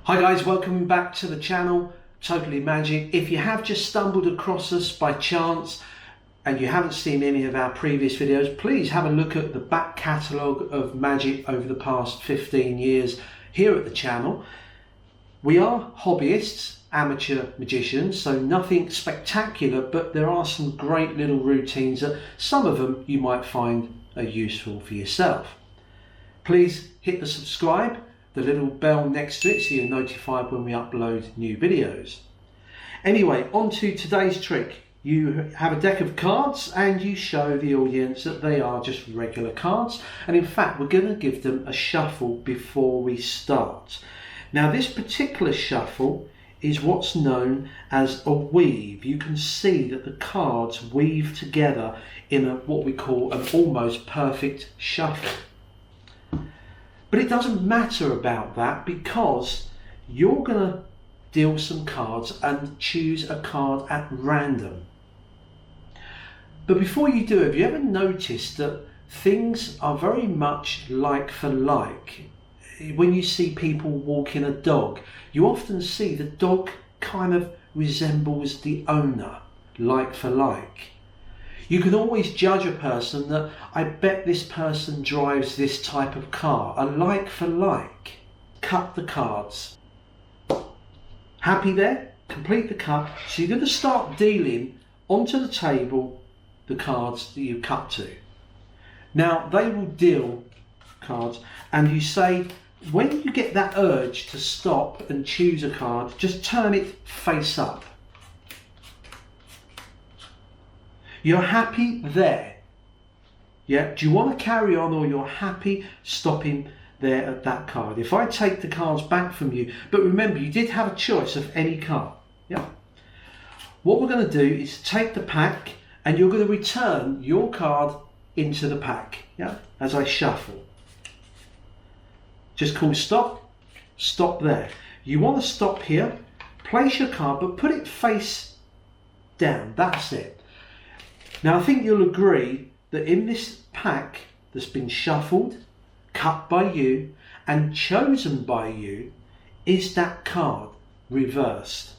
Hi guys, welcome back to the channel, Totally Magic. If you have just stumbled across us by chance and you haven't seen any of our previous videos, please have a look at the back catalogue of magic over the past 15 years here at the channel. We are hobbyists, amateur magicians, so nothing spectacular, but there are some great little routines that some of them you might find are useful for yourself. Please hit the subscribe, the little bell next to it, so you're notified when we upload new videos. Anyway, on to today's trick. You have a deck of cards and you show the audience that they are just regular cards, and in fact we're going to give them a shuffle before we start. Now this particular shuffle is what's known as a weave. You can see that the cards weave together in what we call an almost perfect shuffle. But it doesn't matter about that, because you're going to deal some cards and choose a card at random. But before you do, have you ever noticed that things are very much like for like? When you see people walking a dog, you often see the dog kind of resembles the owner, like for like. You can always judge a person that I bet this person drives this type of car, a like for like. Cut the cards. Happy there? Complete the cut. So you're going to start dealing onto the table the cards that you cut to. Now they will deal cards, and you say, when you get that urge to stop and choose a card, just turn it face up. You're happy there. Yeah, do you want to carry on, or you're happy stopping there at that card? If I take the cards back from you, but remember you did have a choice of any card. Yeah. What we're going to do is take the pack and you're going to return your card into the pack. Yeah, as I shuffle. Just call stop, stop there. You want to stop here, place your card, but put it face down. That's it. Now I think you'll agree that in this pack that's been shuffled, cut by you and chosen by you, is that card reversed.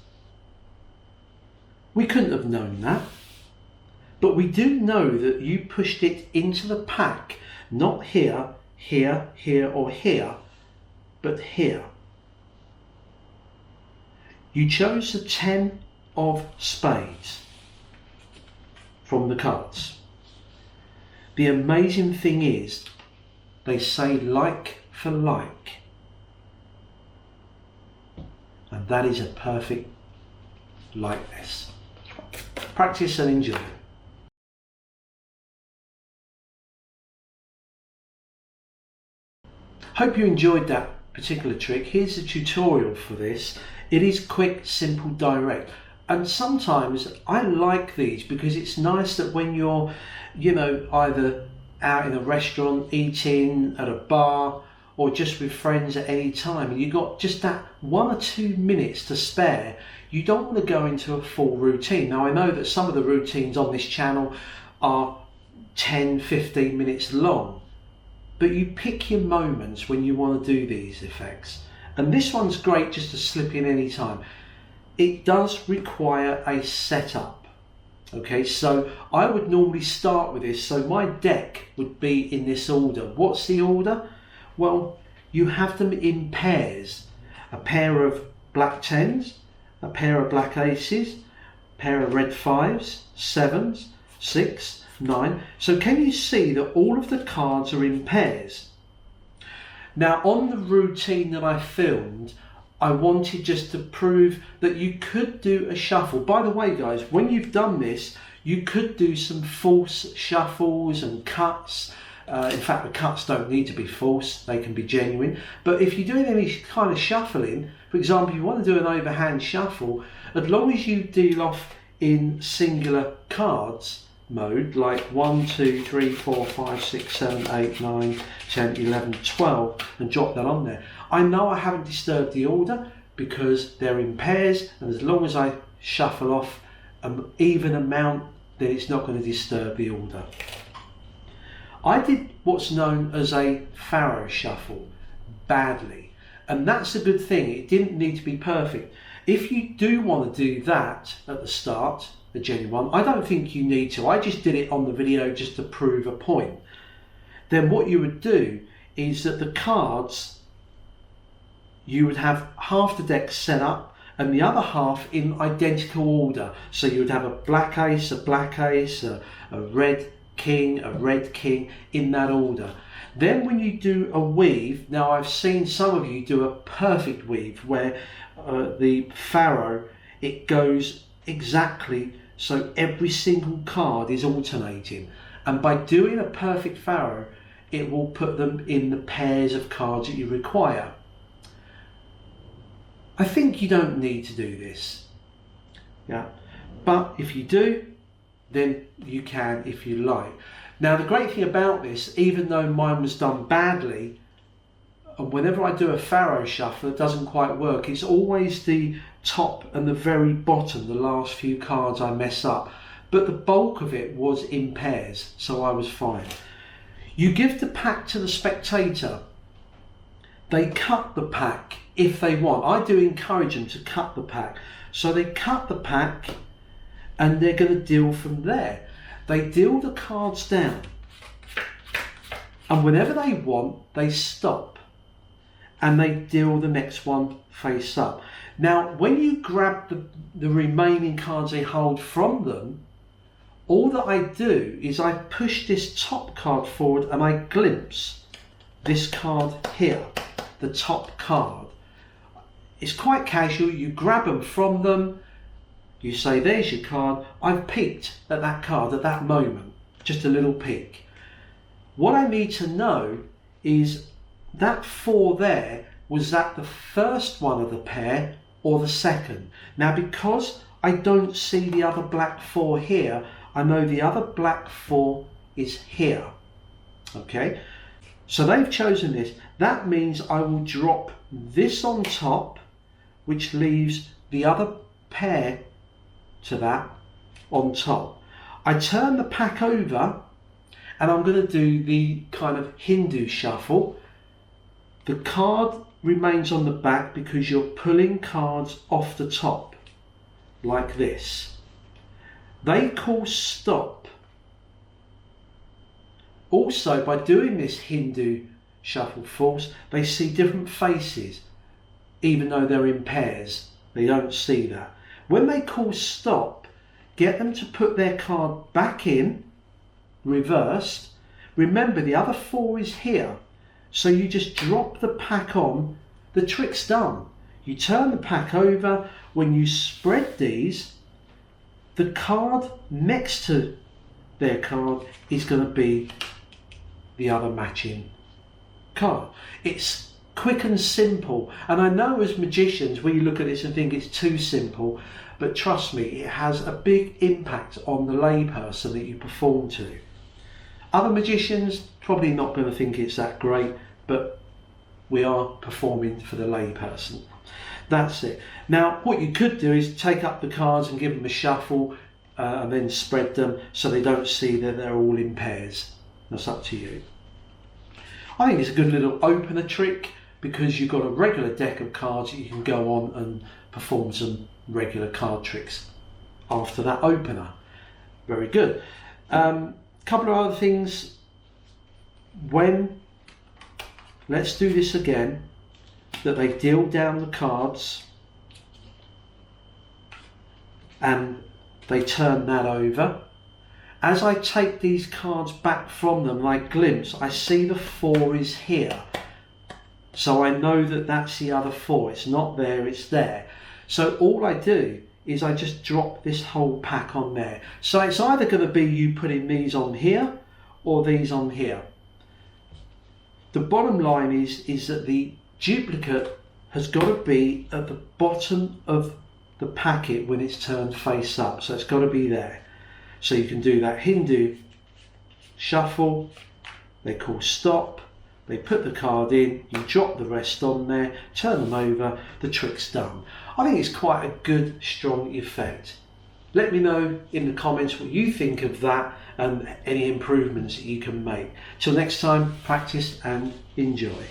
We couldn't have known that, but we do know that you pushed it into the pack, not here, here, here or here, but here. You chose the 10 of spades from the cards. The amazing thing is, they say like for like, and that is a perfect likeness. Practice and enjoy. Hope you enjoyed that particular trick. Here's a tutorial for this. It is quick, simple, direct. And sometimes I like these because it's nice that when you're, either out in a restaurant, eating at a bar, or just with friends at any time, and you've got just that 1 or 2 minutes to spare, you don't want to go into a full routine. Now I know that some of the routines on this channel are 10-15 minutes long, but you pick your moments when you want to do these effects. And this one's great just to slip in any time. It does require a setup. Okay, so I would normally start with this. So my deck would be in this order. What's the order? Well, you have them in pairs. A pair of black 10s, a pair of black aces, a pair of red 5s, 7s, 6, 9. So can you see that all of the cards are in pairs? Now on the routine that I filmed, I wanted just to prove that you could do a shuffle. By the way guys, when you've done this, you could do some false shuffles and cuts. In fact, the cuts don't need to be false, they can be genuine. But if you're doing any kind of shuffling, for example, if you want to do an overhand shuffle, as long as you deal off in singular cards mode, like 1, 2, 3, 4, 5, 6, 7, 8, 9, 10, 11, 12, and drop that on there. I know I haven't disturbed the order because they're in pairs, and as long as I shuffle off an even amount, then it's not going to disturb the order. I did what's known as a Pharaoh shuffle badly, And that's a good thing. It didn't need to be perfect. If you do want to do that at the start, the genuine one, I don't think you need to. I just did it on the video just to prove a point. Then what you would do is that the cards, you would have half the deck set up and the other half in identical order. So you would have a black ace, a red king, a red king, in that order. Then when you do a weave, now I've seen some of you do a perfect weave where the faro, it goes exactly so every single card is alternating, and by doing a perfect faro it will put them in the pairs of cards that you require. I think you don't need to do this, yeah, but if you do, then you can if you like. Now the great thing about this, even though mine was done badly, and whenever I do a faro shuffle it doesn't quite work, it's always the top and the very bottom, the last few cards I mess up, but the bulk of it was in pairs, so I was fine. You give the pack to the spectator. They cut the pack if they want. I do encourage them to cut the pack. So they cut the pack and they're going to deal from there. They deal the cards down, and whenever they want, they stop and they deal the next one face up. Now, when you grab the remaining cards they hold from them, all that I do is I push this top card forward and I glimpse this card here, the top card. It's quite casual. You grab them from them, you say, there's your card. I've peeked at that card at that moment, just a little peek. What I need to know is that 4 there, was that the first one of the pair or the second? Now, because I don't see the other black 4 here, I know the other black 4 is here. Okay, so they've chosen this. That means I will drop this on top, which leaves the other pair to that on top. I turn the pack over and I'm going to do the kind of Hindu shuffle. The card remains on the back because you're pulling cards off the top like this. They call stop. Also, by doing this Hindu shuffle force, they see different faces, even though they're in pairs. They don't see that. When they call stop, get them to put their card back in, reversed. Remember, the other 4 is here, so you just drop the pack on. The trick's done. You turn the pack over. When you spread these, the card next to their card is going to be the other matching card. It's quick and simple, and I know as magicians we look at this and think it's too simple, but trust me, it has a big impact on the layperson that you perform to. Other magicians probably not going to think it's that great, but we are performing for the layperson. That's it. Now, what you could do is take up the cards and give them a shuffle and then spread them so they don't see that they're all in pairs. That's up to you. I think it's a good little opener trick because you've got a regular deck of cards that you can go on and perform some regular card tricks after that opener. Very good. Couple of other things. Let's do this again, that they deal down the cards and they turn that over. As I take these cards back from them, I glimpse, I see the 4 is here. So I know that that's the other 4. It's not there, it's there. So all I do is I just drop this whole pack on there. So it's either going to be you putting these on here or these on here. The bottom line is that the duplicate has got to be at the bottom of the packet when it's turned face up. So it's got to be there. So you can do that Hindu shuffle. They call stop. They put the card in, you drop the rest on there, turn them over, the trick's done. I think it's quite a good, strong effect. Let me know in the comments what you think of that and any improvements that you can make. Till next time, practice and enjoy.